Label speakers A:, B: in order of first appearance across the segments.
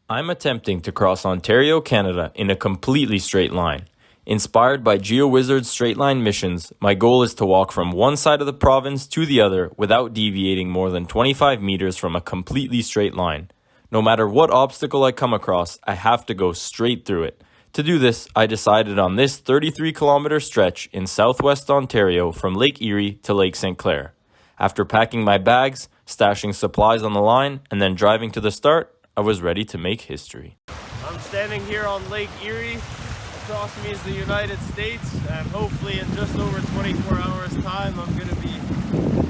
A: I'm attempting to cross Ontario, Canada in a completely straight line. Inspired by GeoWizard's straight line missions, my goal is to walk from one side of the province to the other without deviating more than 25 meters from a completely straight line. No matter what obstacle I come across, I have to go straight through it. To do this, I decided on this 33-kilometer stretch in southwest Ontario from Lake Erie to Lake St. Clair. After packing my bags, stashing supplies on the line, and then driving to the start, I was ready to make history.
B: I'm standing here on Lake Erie. Across me is the United States, and hopefully in just over 24 hours time I'm going to be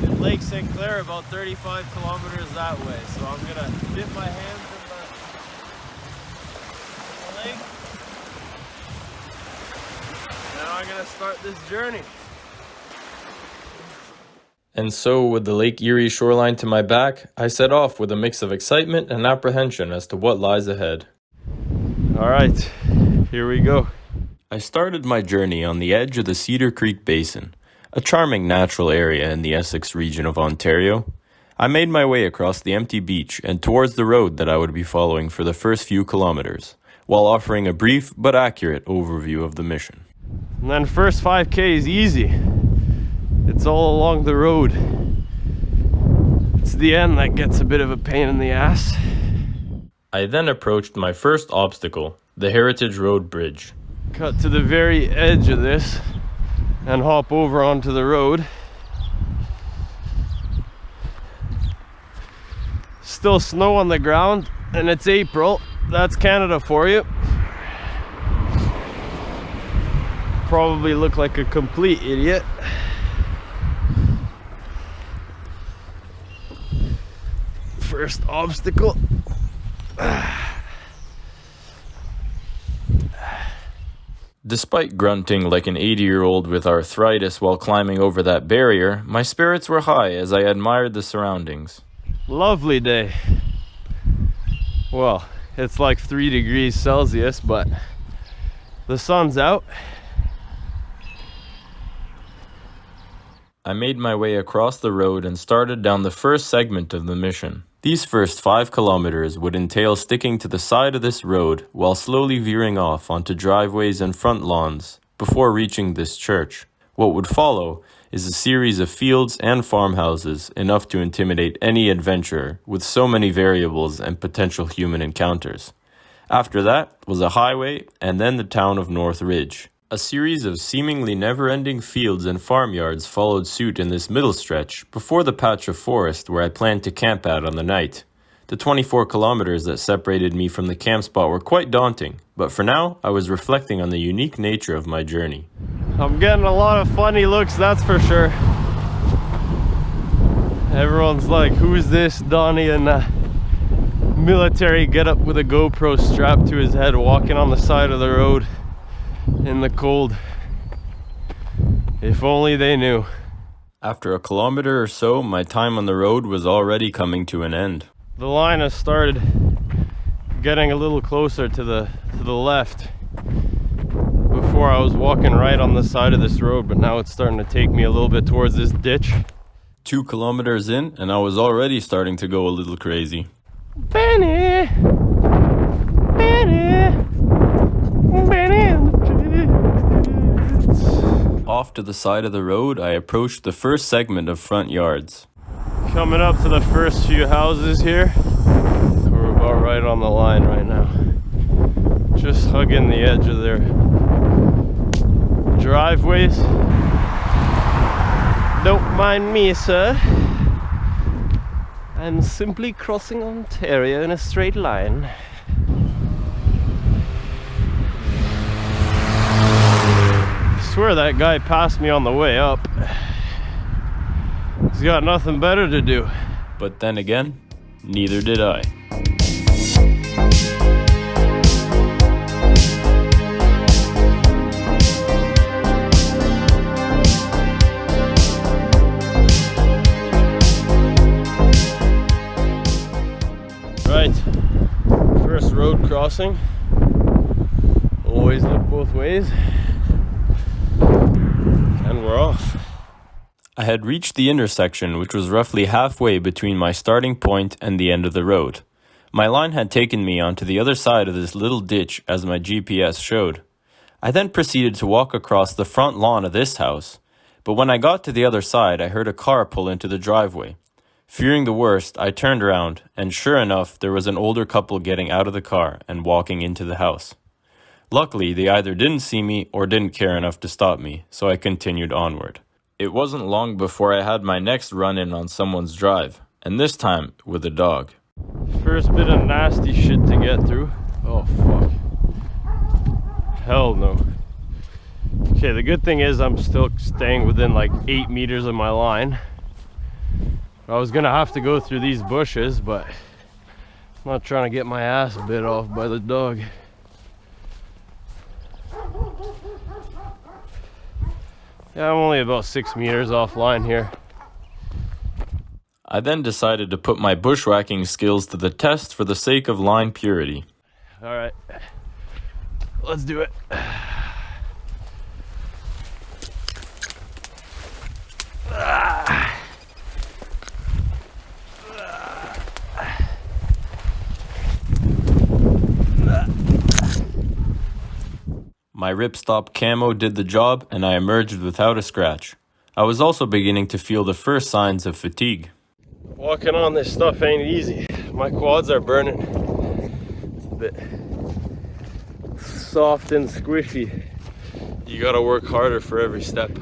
B: in Lake St. Clair, about 35 kilometers that way. So I'm going to dip my hands in the lake. Now I'm going to start this journey.
A: And so, with the Lake Erie shoreline to my back, I set off with a mix of excitement and apprehension as to what lies ahead.
B: All right, here we go.
A: I started my journey on the edge of the Cedar Creek Basin, a charming natural area in the Essex region of Ontario. I made my way across the empty beach and towards the road that I would be following for the first few kilometers, while offering a brief but accurate overview of the mission.
B: And then first 5K is easy. It's all along the road. It's the end that gets a bit of a pain in the ass.
A: I then approached my first obstacle, the Heritage Road Bridge.
B: Cut to the very edge of this and hop over onto the road. Still snow on the ground, and it's April. That's Canada for you. Probably look like a complete idiot. First obstacle.
A: Despite grunting like an 80-year-old with arthritis while climbing over that barrier, my spirits were high as I admired the surroundings.
B: Lovely day. Well, it's like 3 degrees Celsius, but the sun's out.
A: I made my way across the road and started down the first segment of the mission. These first 5 kilometers would entail sticking to the side of this road while slowly veering off onto driveways and front lawns before reaching this church. What would follow is a series of fields and farmhouses enough to intimidate any adventurer with so many variables and potential human encounters. After that was a highway and then the town of North Ridge. A series of seemingly never-ending fields and farmyards followed suit in this middle stretch before the patch of forest where I planned to camp out on the night. The 24 kilometers that separated me from the camp spot were quite daunting, but for now, I was reflecting on the unique nature of my journey.
B: I'm getting a lot of funny looks, that's for sure. Everyone's like, who's this Donnie in a military getup with a GoPro strapped to his head walking on the side of the road in the cold? If only they knew.
A: After a kilometer or so, my time on the road was already coming to an end.
B: The line has started getting a little closer to the left. Before I was walking right on the side of this road, but now it's starting to take me a little bit towards this ditch.
A: 2 kilometers in, and I was already starting to go a little crazy.
B: Benny! Benny!
A: Off to the side of the road, I approached the first segment of front yards.
B: Coming up to the first few houses here. We're about right on the line right now. Just hugging the edge of their driveways. Don't mind me, sir. I'm simply crossing Ontario in a straight line. I swear that guy passed me on the way up. He's got nothing better to do.
A: But then again, neither did I.
B: Right, first road crossing. Always look both ways. And we're off.
A: I had reached the intersection, which was roughly halfway between my starting point and the end of the road. My line had taken me onto the other side of this little ditch as my GPS showed. I then proceeded to walk across the front lawn of this house, but when I got to the other side, I heard a car pull into the driveway. Fearing the worst, I turned around, and sure enough, there was an older couple getting out of the car and walking into the house. Luckily, they either didn't see me or didn't care enough to stop me, so I continued onward. It wasn't long before I had my next run-in on someone's drive, and this time with a dog.
B: First bit of nasty shit to get through. Oh fuck. Hell no. Okay, the good thing is I'm still staying within like 8 meters of my line. I was gonna have to go through these bushes, but I'm not trying to get my ass bit off by the dog. Yeah, I'm only about 6 meters offline here.
A: I then decided to put my bushwhacking skills to the test for the sake of line purity.
B: Alright, let's do it.
A: My ripstop camo did the job and I emerged without a scratch. I was also beginning to feel the first signs of fatigue.
B: Walking on this stuff ain't easy. My quads are burning. It's a bit soft and squishy. You gotta work harder for every step.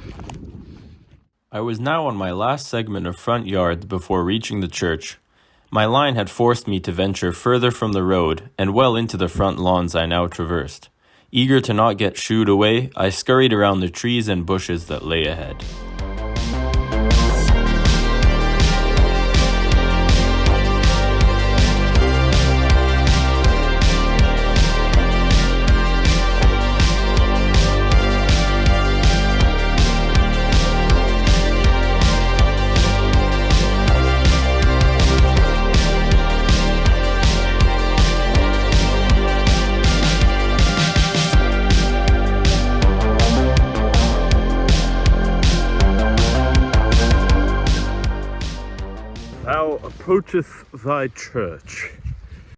A: I was now on my last segment of front yards before reaching the church. My line had forced me to venture further from the road and well into the front lawns I now traversed. Eager to not get shooed away, I scurried around the trees and bushes that lay ahead.
B: Thou approacheth thy church.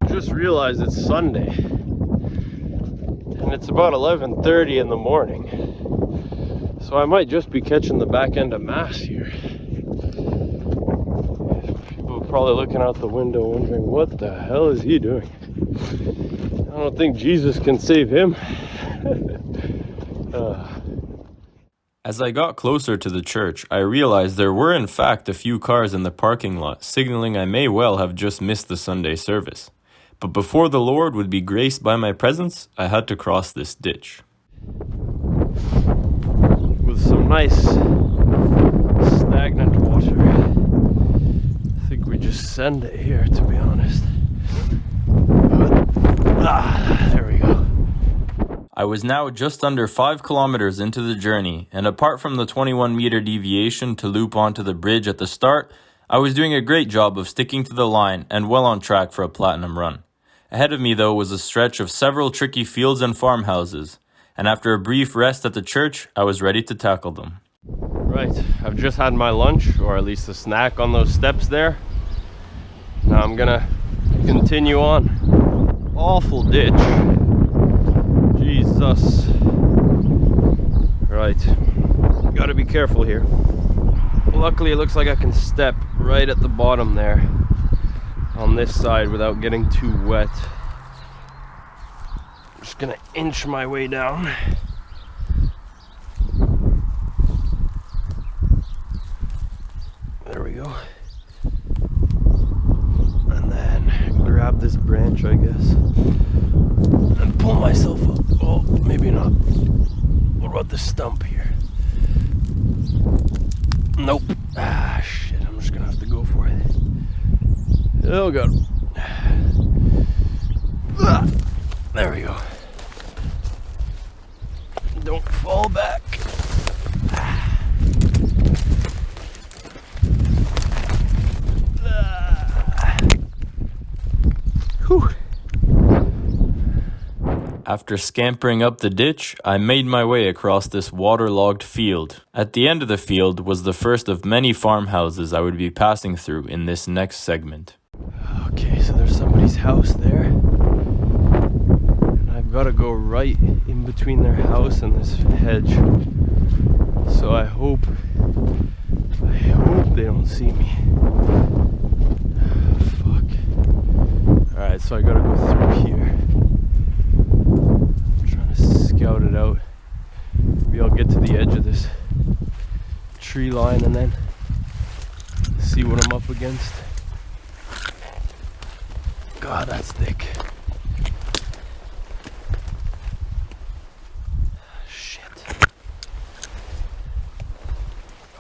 B: Just realized it's Sunday and it's about 11:30 in the morning, so I might just be catching the back end of mass here. People are probably looking out the window wondering what the hell is he doing. I don't think Jesus can save him.
A: As I got closer to the church, I realized there were in fact a few cars in the parking lot, signaling I may well have just missed the Sunday service. But before the Lord would be graced by my presence, I had to cross this ditch.
B: With some nice stagnant water. I think we just send it here, to be honest. There we go.
A: I was now just under 5 kilometers into the journey, and apart from the 21-meter deviation to loop onto the bridge at the start, I was doing a great job of sticking to the line and well on track for a platinum run. Ahead of me, though, was a stretch of several tricky fields and farmhouses, and after a brief rest at the church, I was ready to tackle them.
B: Right, I've just had my lunch, or at least a snack on those steps there. Now I'm gonna continue on. Awful ditch. Jesus. Right, gotta be careful here. Luckily it looks like I can step right at the bottom there on this side without getting too wet. I'm just gonna inch my way down. There we go. And then grab this branch, I guess, and pull myself up. Oh, maybe not. What about this stump here? Nope. Ah, shit. I'm just gonna have to go for it. Oh, God. Ah, there we go. Don't fall back. Whew.
A: After scampering up the ditch, I made my way across this waterlogged field. At the end of the field was the first of many farmhouses I would be passing through in this next segment.
B: Okay, so there's somebody's house there. And I've got to go right in between their house and this hedge. So I hope they don't see me. Fuck. Alright, so I gotta go through here. I'm trying to scout it out. Maybe I'll get to the edge of this tree line and then see what I'm up against. God, that's thick. Shit.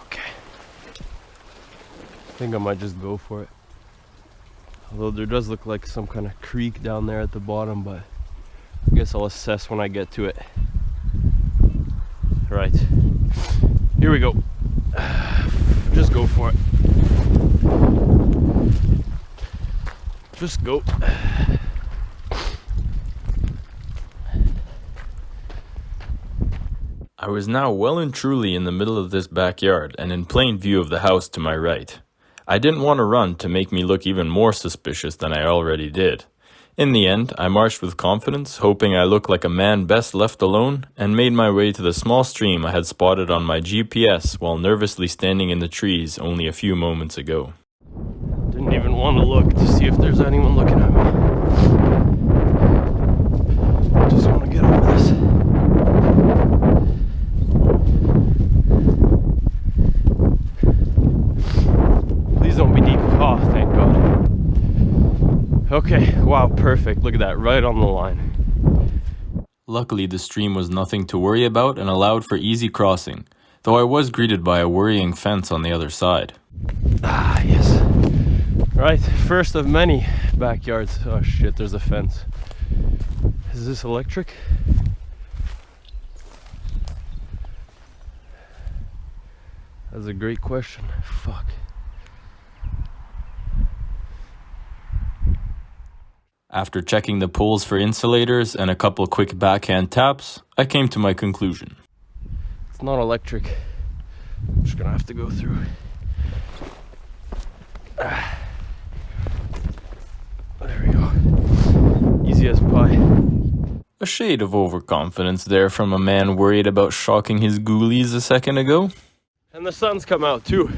B: Okay. I think I might just go for it. Although there does look like some kind of creek down there at the bottom, but I guess I'll assess when I get to it. Right. Here we go. Just go for it. Just go.
A: I was now well and truly in the middle of this backyard and in plain view of the house to my right. I didn't want to run to make me look even more suspicious than I already did. In the end, I marched with confidence, hoping I looked like a man best left alone, and made my way to the small stream I had spotted on my GPS while nervously standing in the trees only a few moments ago.
B: Didn't even want to look to see if there's anyone looking at me. Just want to get over this. Please don't be deep. Oh, thank God. Okay, wow, perfect. Look at that, right on the line.
A: Luckily, the stream was nothing to worry about and allowed for easy crossing, though I was greeted by a worrying fence on the other side.
B: Ah, yes. Right, first of many backyards. Oh shit, there's a fence. Is this electric? That's a great question. Fuck.
A: After checking the poles for insulators and a couple quick backhand taps, I came to my conclusion.
B: It's not electric. I'm just gonna have to go through. There we go. Easy as pie.
A: A shade of overconfidence there from a man worried about shocking his ghoulies a second ago.
B: And the sun's come out too.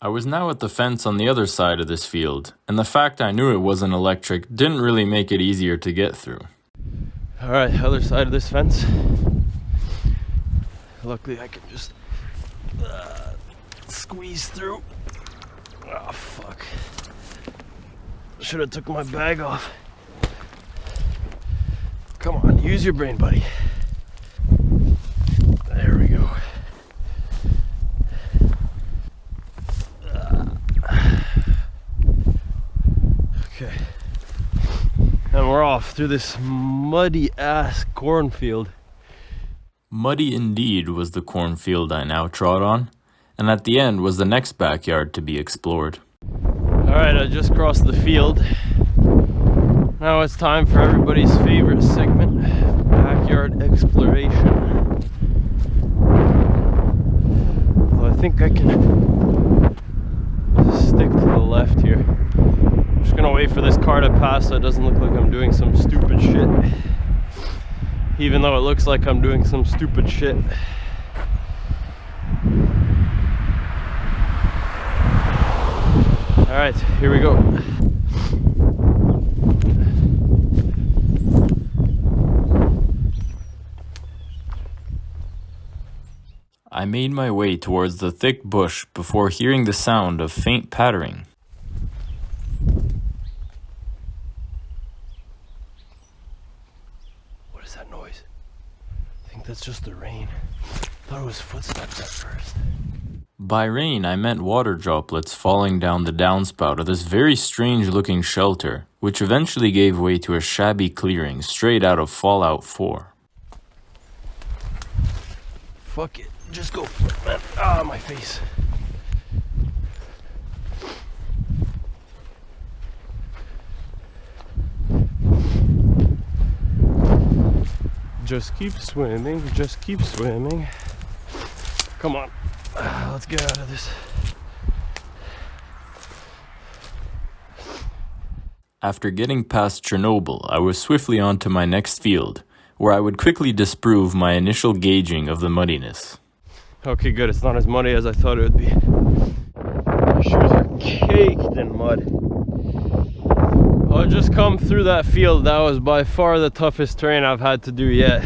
A: I was now at the fence on the other side of this field, and the fact I knew it wasn't electric didn't really make it easier to get through.
B: Alright, other side of this fence. Luckily I can just squeeze through. Oh fuck. Should have took my bag off. Come on, use your brain, buddy. There we go. Okay. And we're off through this muddy ass cornfield.
A: Muddy indeed was the cornfield I now trod on, and at the end was the next backyard to be explored.
B: Alright, I just crossed the field. Now it's time for everybody's favorite segment, backyard exploration. Well, I think I can stick to the left here. I'm just gonna wait for this car to pass so it doesn't look like I'm doing some stupid shit. Even though it looks like I'm doing some stupid shit. Alright, here we go.
A: I made my way towards the thick bush before hearing the sound of faint pattering.
B: What is that noise? I think that's just the rain. I thought it was footsteps at first.
A: By rain, I meant water droplets falling down the downspout of this very strange-looking shelter, which eventually gave way to a shabby clearing straight out of Fallout 4.
B: Fuck it, just go for it, man. Ah, my face. Just keep swimming, just keep swimming. Come on, let's get out of this
A: After getting past Chernobyl, I was swiftly on to my next field, where I would quickly disprove my initial gauging of the muddiness.
B: Okay, good. It's not as muddy as I thought it would be. My shoes are caked in mud. I just come through that field. That was by far the toughest terrain I've had to do yet.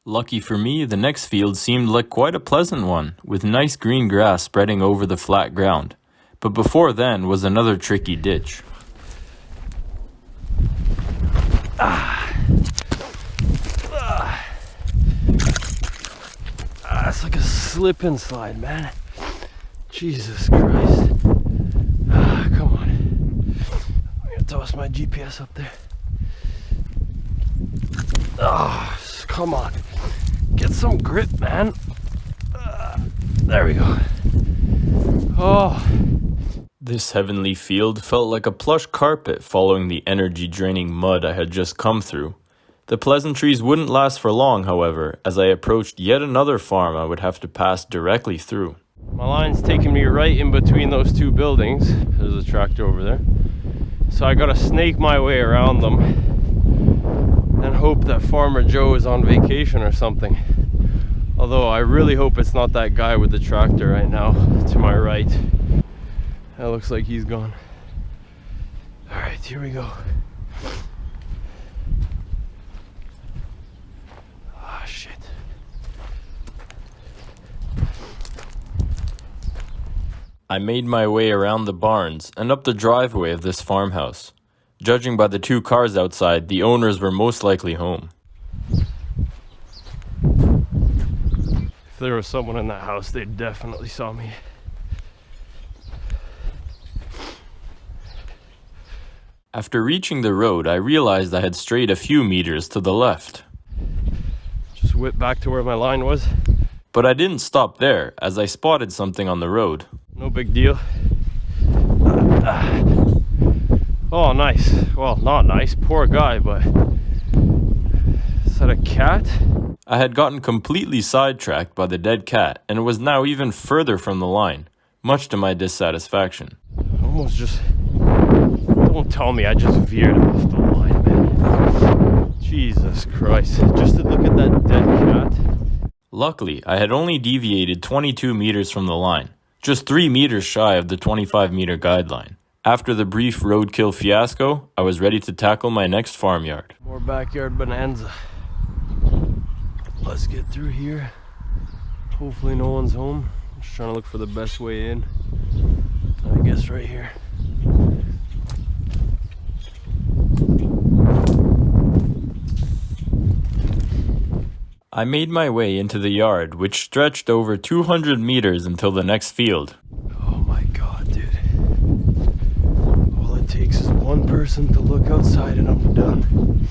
A: Lucky for me, the next field seemed like quite a pleasant one, with nice green grass spreading over the flat ground. But before then was another tricky ditch.
B: It's like a slip and slide, man. Jesus Christ. Come on. I'm gonna toss my GPS up there. Come on. Get some grip, man. There we go. Oh.
A: This heavenly field felt like a plush carpet following the energy-draining mud I had just come through. The pleasantries wouldn't last for long, however, as I approached yet another farm I would have to pass directly through.
B: My line's taking me right in between those two buildings. There's a tractor over there. So I gotta snake my way around them and hope that Farmer Joe is on vacation or something. Although I really hope it's not that guy with the tractor right now to my right. That looks like he's gone. All right, here we go. Ah, shit.
A: I made my way around the barns and up the driveway of this farmhouse. Judging by the two cars outside, the owners were most likely home.
B: If there was someone in that house, they definitely saw me.
A: After reaching the road, I realized I had strayed a few meters to the left.
B: Just whip back to where my line was.
A: But I didn't stop there, as I spotted something on the road.
B: No big deal. Oh, nice. Well, not nice. Poor guy, but... Is that a cat?
A: I had gotten completely sidetracked by the dead cat, and was now even further from the line, much to my dissatisfaction.
B: Almost just... Don't tell me I just veered off the line, man. Jesus Christ. Just to look at that dead cat.
A: Luckily, I had only deviated 22 meters from the line, just 3 meters shy of the 25-meter guideline. After the brief roadkill fiasco, I was ready to tackle my next farmyard.
B: More backyard bonanza. Let's get through here. Hopefully no one's home. I'm just trying to look for the best way in. I guess right here.
A: I made my way into the yard, which stretched over 200 meters until the next field.
B: Oh my god, dude. All it takes is one person to look outside and I'm done.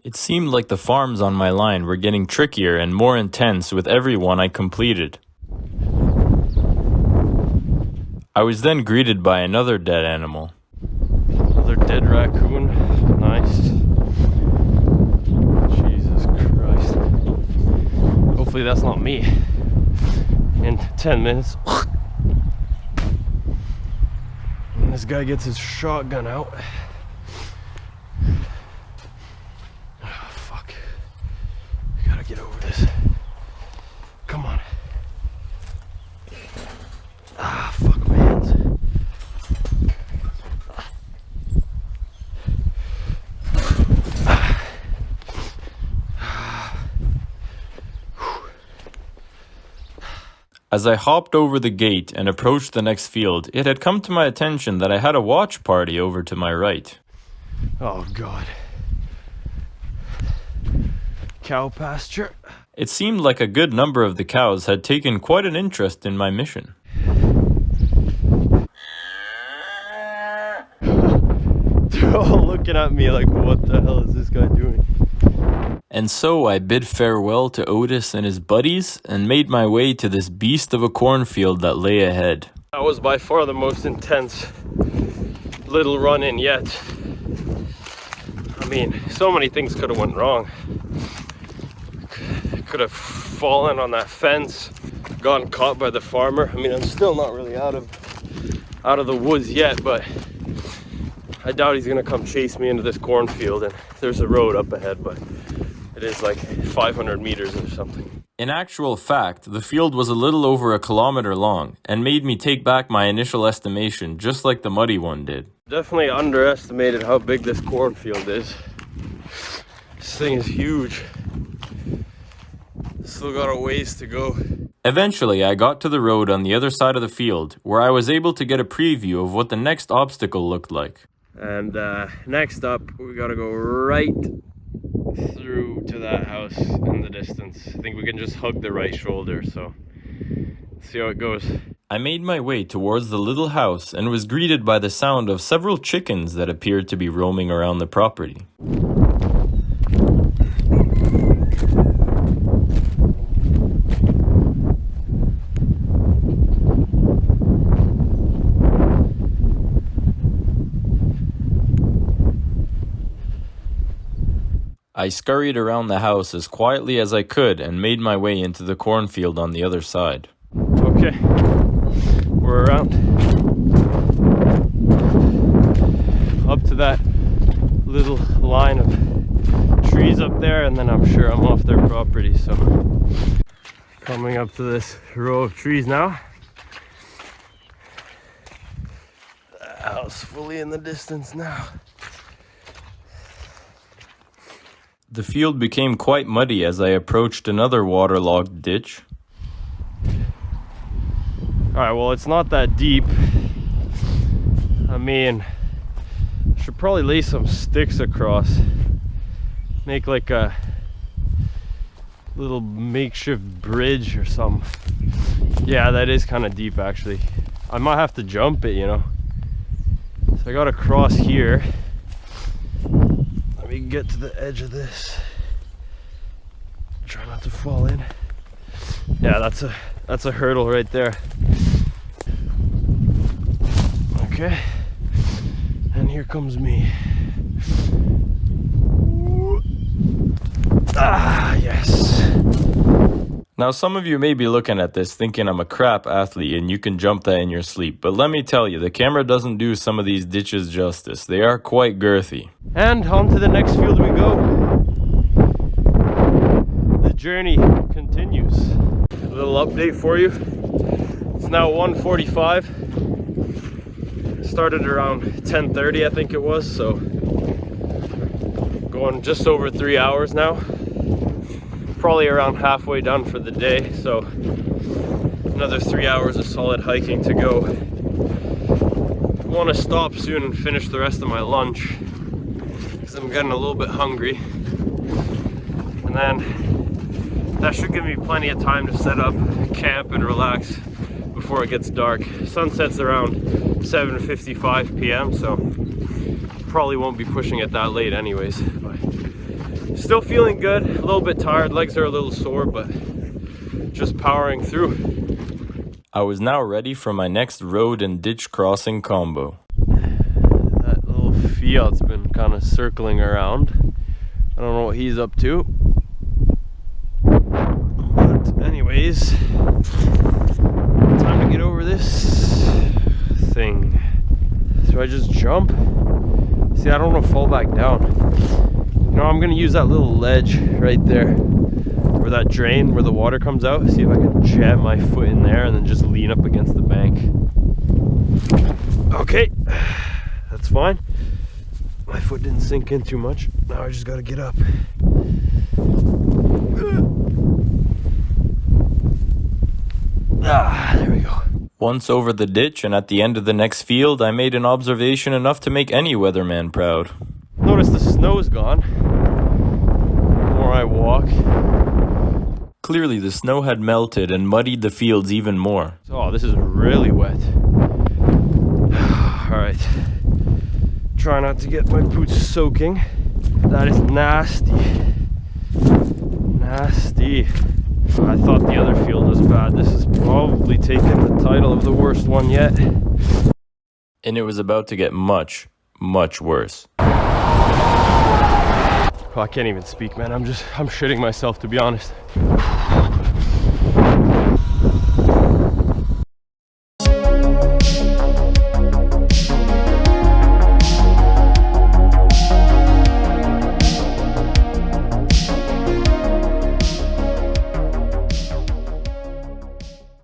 A: It seemed like the farms on my line were getting trickier and more intense with every one I completed. I was then greeted by another dead animal.
B: Another dead raccoon. Nice. Jesus Christ. Hopefully that's not me. In 10 minutes. And this guy gets his shotgun out. Oh, fuck. I gotta get over this. Come on. Ah, fuck my hands.
A: As I hopped over the gate and approached the next field, it had come to my attention that I had a watch party over to my right.
B: Oh, God. Cow pasture.
A: It seemed like a good number of the cows had taken quite an interest in my mission.
B: They're all looking at me like, what the hell is this guy doing?
A: And so I bid farewell to Otis and his buddies and made my way to this beast of a cornfield that lay ahead.
B: That was by far the most intense little run-in yet. I mean, so many things could have went wrong. Could have fallen on that fence, gotten caught by the farmer. I mean, I'm still not really out of the woods yet, but I doubt he's gonna come chase me into this cornfield, and there's a road up ahead, but it is like 500 meters or something.
A: In actual fact, the field was a little over 1 kilometer long and made me take back my initial estimation just like the muddy one did.
B: Definitely underestimated how big this cornfield is. This thing is huge. Still got a ways to go.
A: Eventually, I got to the road on the other side of the field, where I was able to get a preview of what the next obstacle looked like.
B: And next up, we gotta go right through to that house in the distance. I think we can just hug the right shoulder, so let's see how it goes.
A: I made my way towards the little house and was greeted by the sound of several chickens that appeared to be roaming around the property. I scurried around the house as quietly as I could and made my way into the cornfield on the other side.
B: Okay, we're around up to that little line of trees up there, and then I'm sure I'm off their property. So coming up to this row of trees now. The house fully in the distance now.
A: The field became quite muddy as I approached another waterlogged ditch.
B: Alright, well, it's not that deep. I mean, I should probably lay some sticks across. Make like a little makeshift bridge or something. Yeah, that is kind of deep actually. I might have to jump it, you know. So I gotta cross here. Let me get to the edge of this. Try not to fall in. Yeah, that's a hurdle right there. Okay, and here comes me. Ah, yes.
A: Now some of you may be looking at this thinking I'm a crap athlete and you can jump that in your sleep, but let me tell you, the camera doesn't do some of these ditches justice. They are quite girthy.
B: And on to the next field we go. The journey continues. A little update for you. It's now 1:45. Started around 10:30, I think it was, so going just over 3 hours now. Probably around halfway done for the day, so another 3 hours of solid hiking to go. I want to stop soon and finish the rest of my lunch because I'm getting a little bit hungry, and then that should give me plenty of time to set up camp and relax before it gets dark. Sunset's around 7:55 p.m. so probably won't be pushing it that late anyways, but still feeling good. A little bit tired, legs are a little sore, but just powering through.
A: I was now ready for my next road and ditch crossing combo.
B: That little Fiat's been kind of circling around. I don't know what he's up to, but anyways, time to get over this thing. So I just jump. See, I don't want to fall back down. You know, I'm gonna use that little ledge right there, or that drain where the water comes out. See if I can jam my foot in there and then just lean up against the bank. Okay, that's fine. My foot didn't sink in too much. Now I just gotta get up. Ah, there we go.
A: Once over the ditch and at the end of the next field, I made an observation enough to make any weatherman proud.
B: Notice the snow's gone. The more I walk.
A: Clearly the snow had melted and muddied the fields even more.
B: Oh, this is really wet. Alright. Try not to get my boots soaking. That is nasty. Nasty. I thought the other field was bad. This is probably taking the title of the worst one yet.
A: And it was about to get much, much worse.
B: Oh, I can't even speak, man. I'm shitting myself, to be honest.